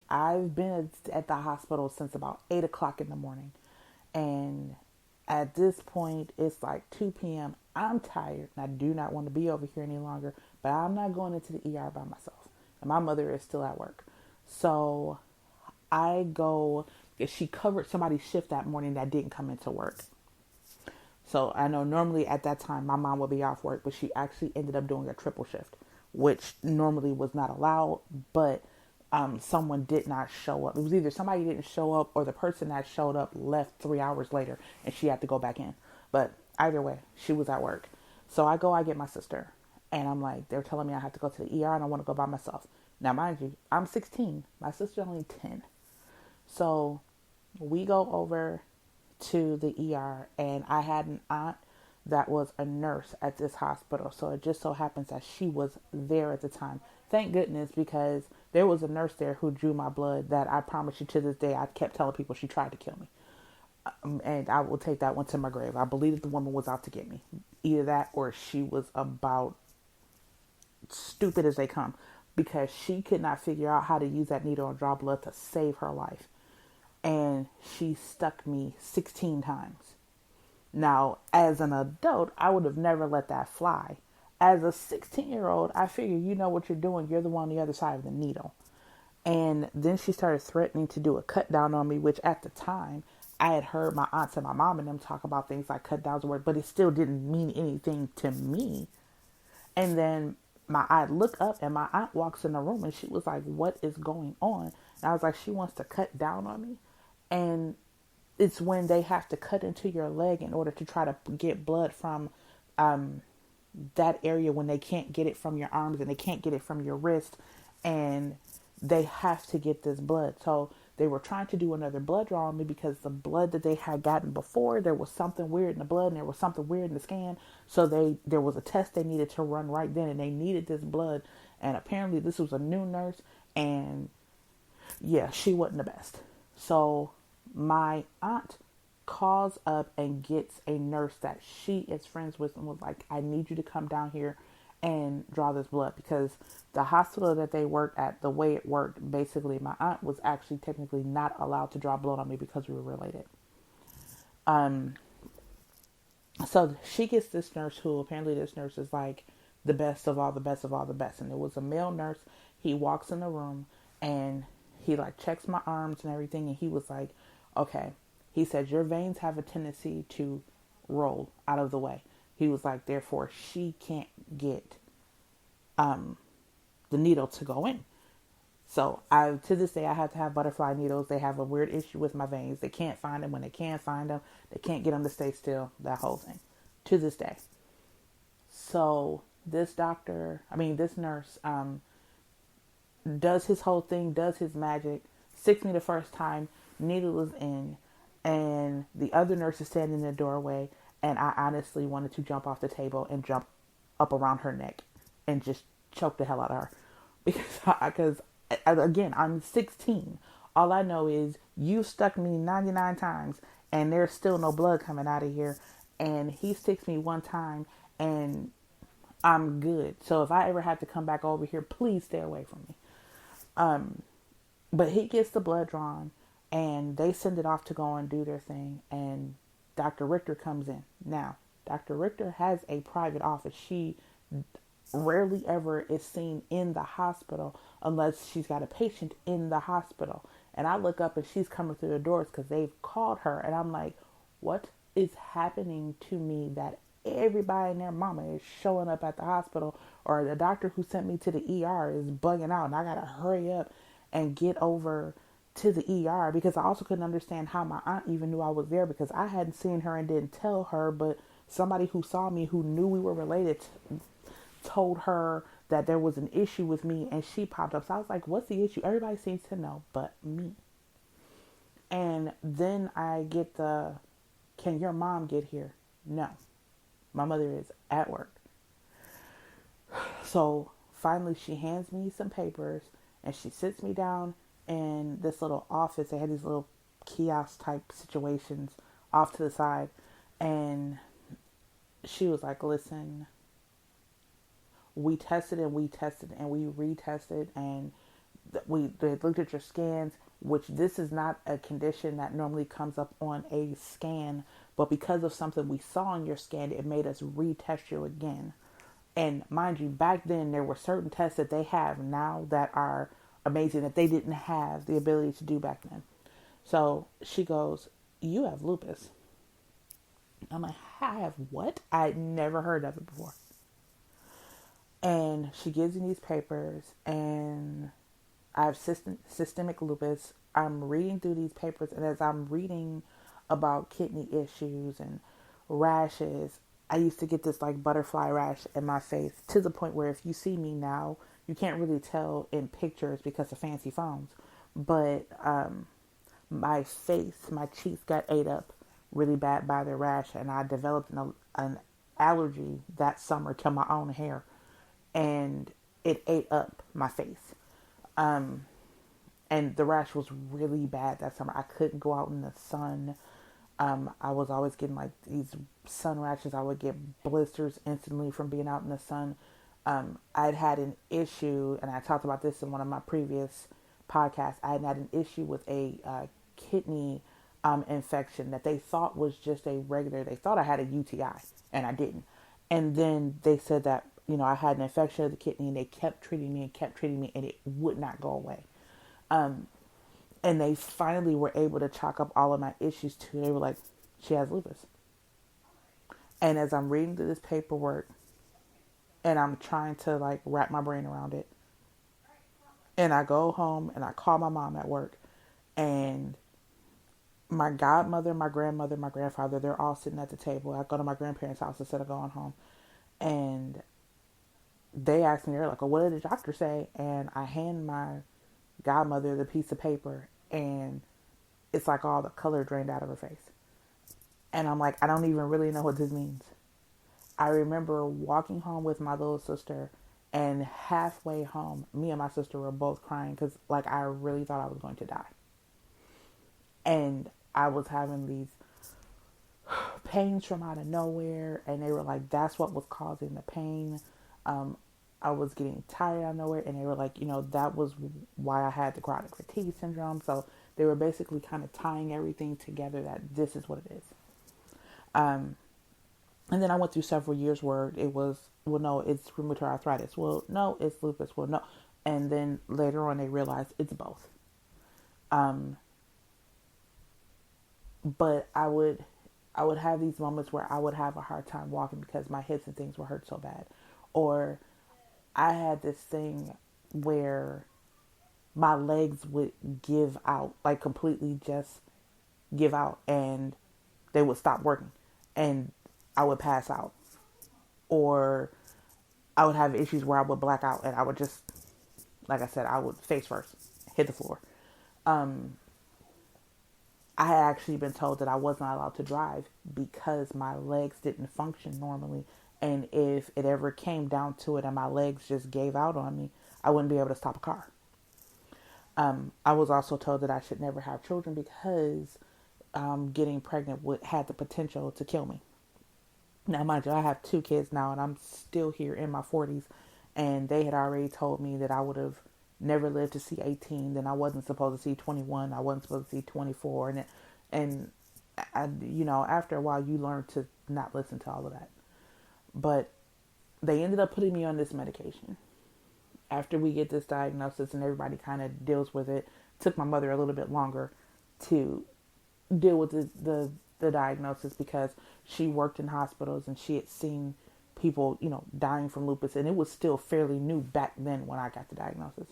I've been at the hospital since about 8 o'clock in the morning. And at this point, it's like 2 p.m. I'm tired and I do not want to be over here any longer, but I'm not going into the ER by myself. And my mother is still at work. So I go, she covered somebody's shift that morning that didn't come into work. So I know normally at that time my mom would be off work, but she actually ended up doing a triple shift, which normally was not allowed, but someone did not show up. It was either somebody didn't show up or the person that showed up left 3 hours later and she had to go back in. But either way, she was at work. So I get my sister and I'm like, they're telling me I have to go to the ER and I want to go by myself. Now, mind you, I'm 16. My sister's only 10. So we go over to the ER, and I had an aunt that was a nurse at this hospital. So it just so happens that she was there at the time. Thank goodness, because there was a nurse there who drew my blood that I promise you to this day, I kept telling people she tried to kill me. And I will take that one to my grave. I believe that the woman was out to get me. Either that or she was about stupid as they come, because she could not figure out how to use that needle and draw blood to save her life. And she stuck me 16 times. Now, as an adult, I would have never let that fly. As a 16-year-old, I figure you know what you're doing. You're the one on the other side of the needle. And then she started threatening to do a cut down on me, which at the time, I had heard my aunts and my mom and them talk about things like cut downs work, but it still didn't mean anything to me. And then I look up and my aunt walks in the room and she was like, what is going on? And I was like, she wants to cut down on me. And it's when they have to cut into your leg in order to try to get blood from that area, when they can't get it from your arms and they can't get it from your wrist, and they have to get this blood. So they were trying to do another blood draw on me because the blood that they had gotten before, there was something weird in the blood and there was something weird in the scan. So there was a test they needed to run right then, and they needed this blood. And apparently this was a new nurse, and yeah, she wasn't the best. So my aunt calls up and gets a nurse that she is friends with and was like, I need you to come down here and draw this blood, because the hospital that they worked at, the way it worked, basically my aunt was actually technically not allowed to draw blood on me because we were related. So she gets this nurse who apparently this nurse is like the best of all the best of all the best. And it was a male nurse. He walks in the room and he like checks my arms and everything. And he was like, okay. He said, your veins have a tendency to roll out of the way. He was like, therefore she can't get, the needle to go in. So to this day, I have to have butterfly needles. They have a weird issue with my veins. They can't find them. When they can't find them, they can't get them to stay still. That whole thing, to this day. So this nurse, does his whole thing, does his magic, sticks me the first time, needle is in, and the other nurse is standing in the doorway, and I honestly wanted to jump off the table and jump up around her neck and just choke the hell out of her. Because again, I'm 16. All I know is you stuck me 99 times and there's still no blood coming out of here. And he sticks me one time and I'm good. So if I ever have to come back over here, please stay away from me. But he gets the blood drawn and they send it off to go and do their thing. And Dr. Richter comes in. Now, Dr. Richter has a private office. She rarely ever is seen in the hospital unless she's got a patient in the hospital. And I look up and she's coming through the doors because they've called her. And I'm like, what is happening to me that everybody and their mama is showing up at the hospital, or the doctor who sent me to the ER is bugging out and I gotta hurry up and get over to the ER, because I also couldn't understand how my aunt even knew I was there, because I hadn't seen her and didn't tell her, but somebody who saw me who knew we were related told her that there was an issue with me, and she popped up. So I was like, what's the issue? Everybody seems to know but me. And then I get can your mom get here? No, my mother is at work. So finally she hands me some papers and she sits me down in this little office. They had these little kiosk type situations off to the side, and she was like, listen, we tested and we retested, and they looked at your scans, which this is not a condition that normally comes up on a scan, but because of something we saw in your scan, it made us retest you again. And mind you, back then there were certain tests that they have now that are amazing that they didn't have the ability to do back then. So she goes, "You have lupus." I'm like, "I have what?" I'd never heard of it before. And she gives me these papers, and I have systemic lupus. I'm reading through these papers, and as I'm reading about kidney issues and rashes, I used to get this like butterfly rash in my face to the point where if you see me now, you can't really tell in pictures because of fancy phones. But my face, my cheeks got ate up really bad by the rash, and I developed an allergy that summer to my own hair, and it ate up my face. And the rash was really bad that summer. I couldn't go out in the sun. I was always getting like these sun rashes. I would get blisters instantly from being out in the sun. I'd had an issue, and I talked about this in one of my previous podcasts. I had an issue with a kidney infection that they thought was just a regular. They thought I had a UTI, and I didn't. And then they said that, I had an infection of the kidney, and they kept treating me, and it would not go away. And they finally were able to chalk up all of my issues to, they were like, "She has lupus." And as I'm reading through this paperwork, and I'm trying to like wrap my brain around it, and I go home and I call my mom at work, and my godmother, my grandmother, my grandfather, they're all sitting at the table. I go to my grandparents' house instead of going home, and they asked me, they're like, "Well, what did the doctor say?" And I hand my godmother the piece of paper, and it's like all the color drained out of her face. And I'm like, I don't even really know what this means. I remember walking home with my little sister, and halfway home, me and my sister were both crying because like I really thought I was going to die. And I was having these pains from out of nowhere, and they were like, that's what was causing the pain. I was getting tired out of nowhere, and they were like, that was why I had the chronic fatigue syndrome. So they were basically kind of tying everything together that this is what it is. And then I went through several years where it was, well, no, it's rheumatoid arthritis. Well, no, it's lupus. Well, no. And then later on they realized it's both. But I would have these moments where I would have a hard time walking because my hips and things were hurt so bad. Or I had this thing where my legs would give out, like completely just give out, and they would stop working, and I would pass out. Or I would have issues where I would black out, and I would just, like I said, I would face first, hit the floor. I had actually been told that I was not allowed to drive because my legs didn't function normally. And if it ever came down to it and my legs just gave out on me, I wouldn't be able to stop a car. I was also told that I should never have children because getting pregnant had the potential to kill me. Now, mind you, I have 2 kids now, and I'm still here in my 40s. And they had already told me that I would have never lived to see 18. Then I wasn't supposed to see 21. I wasn't supposed to see 24. And I, after a while, you learn to not listen to all of that. But they ended up putting me on this medication. After we get this diagnosis and everybody kind of deals with it, took my mother a little bit longer to deal with the diagnosis because she worked in hospitals and she had seen people, dying from lupus, and it was still fairly new back then when I got the diagnosis.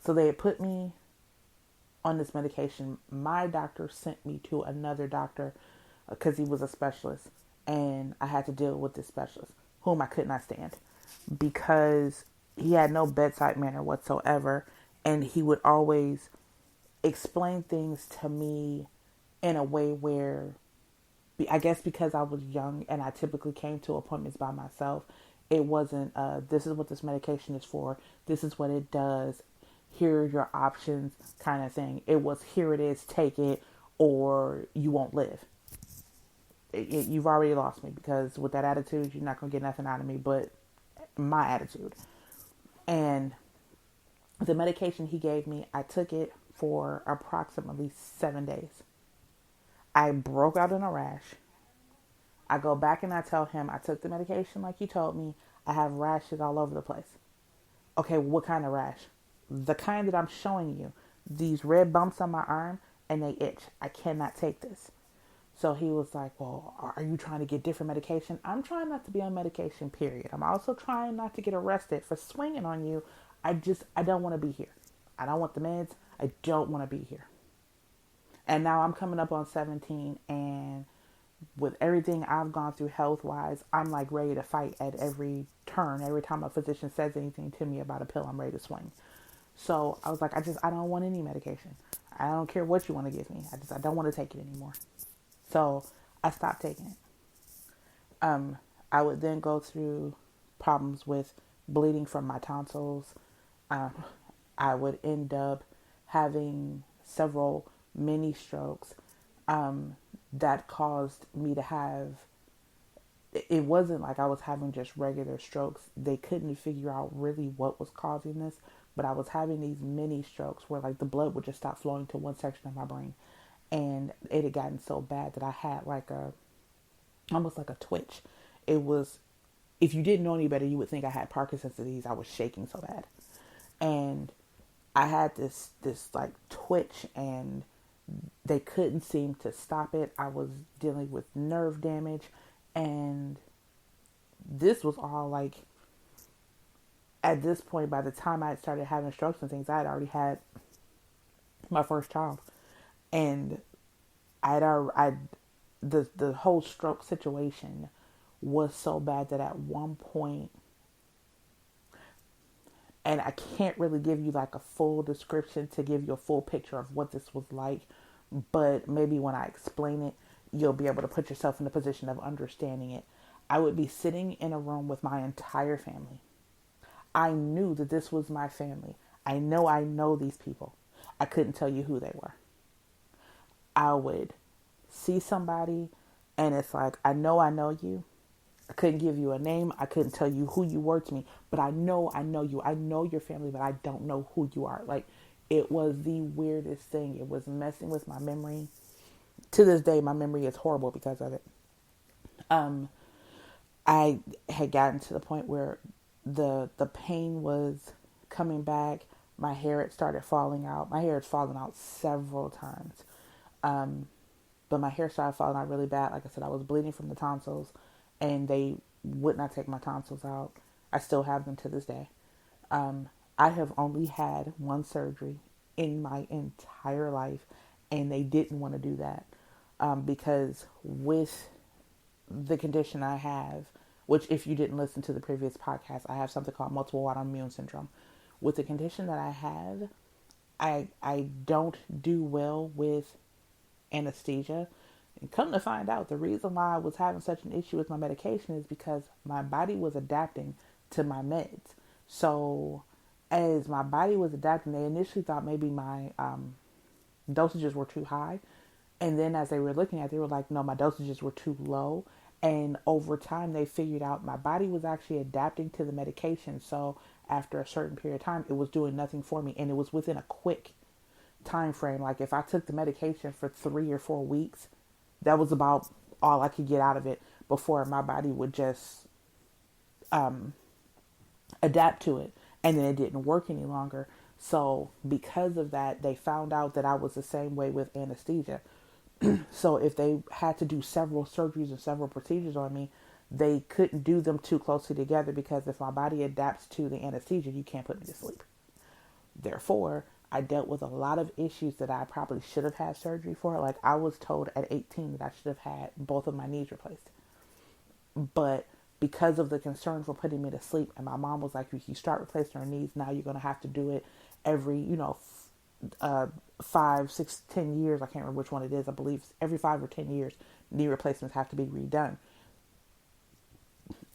So they had put me on this medication. My doctor sent me to another doctor because he was a specialist, and I had to deal with this specialist whom I could not stand because he had no bedside manner whatsoever, and he would always explain things to me in a way where, I guess because I was young and I typically came to appointments by myself, it wasn't this is what this medication is for, this is what it does, here are your options kind of thing. It was, here it is, take it or you won't live. You've already lost me because with that attitude, you're not going to get nothing out of me but my attitude. And the medication he gave me, I took it for approximately 7 days. I broke out in a rash. I go back and I tell him I took the medication like you told me. I have rashes all over the place. Okay, what kind of rash? The kind that I'm showing you. These red bumps on my arm and they itch. I cannot take this. So he was like, well, are you trying to get different medication? I'm trying not to be on medication, period. I'm also trying not to get arrested for swinging on you. I don't want to be here. I don't want the meds. I don't want to be here. And now I'm coming up on 17, and with everything I've gone through health wise, I'm like ready to fight at every turn. Every time a physician says anything to me about a pill, I'm ready to swing. So I was like, I don't want any medication. I don't care what you want to give me. I don't want to take it anymore. So I stopped taking it. I would then go through problems with bleeding from my tonsils. Um, I would end up having several mini strokes that caused me to have. It wasn't like I was having just regular strokes. They couldn't figure out really what was causing this, but I was having these mini strokes where like the blood would just stop flowing to one section of my brain. And it had gotten so bad that I had like almost like a twitch. It was, if you didn't know any better, you would think I had Parkinson's disease. I was shaking so bad. And I had this like twitch, and they couldn't seem to stop it. I was dealing with nerve damage, and this was all like, at this point, by the time I had started having strokes and things, I had already had my first child. And the whole stroke situation was so bad that at one point, and I can't really give you like a full description to give you a full picture of what this was like, but maybe when I explain it, you'll be able to put yourself in the position of understanding it. I would be sitting in a room with my entire family. I knew that this was my family. I know these people. I couldn't tell you who they were. I would see somebody and it's like, I know you. I couldn't give you a name. I couldn't tell you who you were to me, but I know you. I know your family, but I don't know who you are. Like, it was the weirdest thing. It was messing with my memory. To this day, my memory is horrible because of it. I had gotten to the point where the pain was coming back. My hair had started falling out. My hair had fallen out several times. But my hair started falling out really bad. Like I said, I was bleeding from the tonsils, and they would not take my tonsils out. I still have them to this day. I have only had one surgery in my entire life, and they didn't want to do that because with the condition I have, which if you didn't listen to the previous podcast, I have something called multiple autoimmune syndrome. With the condition that I have, I don't do well with anesthesia. And come to find out, the reason why I was having such an issue with my medication is because my body was adapting to my meds. So as my body was adapting, they initially thought maybe my dosages were too high. And then as they were looking at it, they were like, no, my dosages were too low. And over time, they figured out my body was actually adapting to the medication. So after a certain period of time, it was doing nothing for me. And it was within a quick time frame. Like if I took the medication for 3 or 4 weeks, that was about all I could get out of it before my body would just adapt to it. And then it didn't work any longer. So because of that, they found out that I was the same way with anesthesia. So if they had to do several surgeries and several procedures on me, they couldn't do them too closely together because if my body adapts to the anesthesia, you can't put me to sleep. Therefore, I dealt with a lot of issues that I probably should have had surgery for. Like I was told at 18 that I should have had both of my knees replaced. But because of the concern for putting me to sleep, and my mom was like, if you start replacing her knees, now you're going to have to do it every, 5, 6, 10 years. I can't remember which one it is. I believe every 5 or 10 years, knee replacements have to be redone.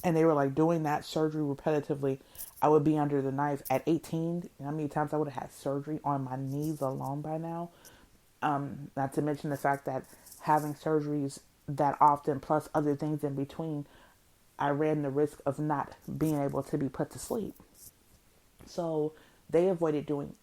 And they were like doing that surgery repetitively. I would be under the knife at 18. And how many times I would have had surgery on my knees alone by now? Not to mention the fact that having surgeries that often, plus other things in between, I ran the risk of not being able to be put to sleep. So they avoided doing